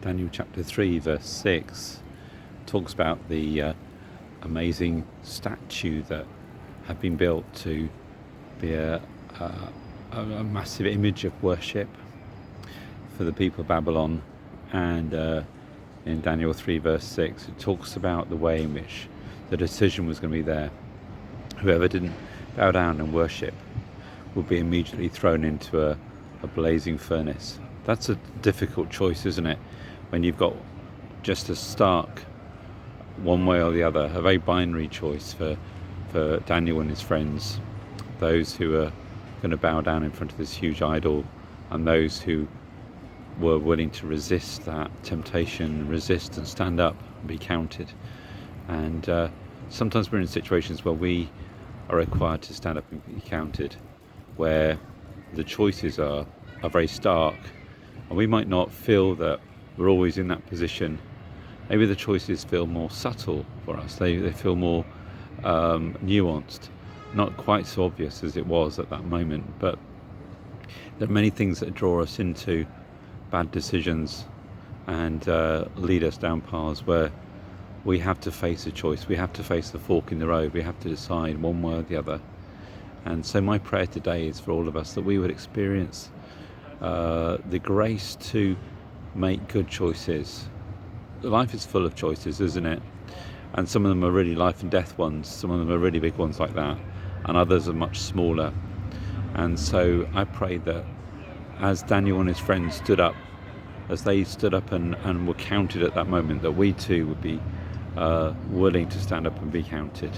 Daniel chapter 3 verse 6 talks about the amazing statue that had been built to be a massive image of worship for the people of Babylon. And in Daniel 3 verse 6 it talks about the way in which the decision was going to be there. Whoever didn't bow down and worship would be immediately thrown into a blazing furnace. That's a difficult choice, isn't it? When you've got just a stark one way or the other, a very binary choice for Daniel and his friends, those who are going to bow down in front of this huge idol, and those who were willing to resist that temptation, resist and stand up and be counted. And sometimes we're in situations where we are required to stand up and be counted, where the choices are very stark, and we might not feel that we're always in that position. Maybe the choices feel more subtle for us. They feel more nuanced, not quite so obvious as it was at that moment. But there are many things that draw us into bad decisions and lead us down paths where we have to face a choice. We have to face the fork in the road. We have to decide one way or the other. And so my prayer today is for all of us that we would experience the grace to make good choices. Life is full of choices, isn't it? And some of them are really life and death ones. Some of them are really big ones like that, and others are much smaller. And so I pray that as Daniel and his friends stood up, as they stood up and were counted at that moment, that we too would be willing to stand up and be counted.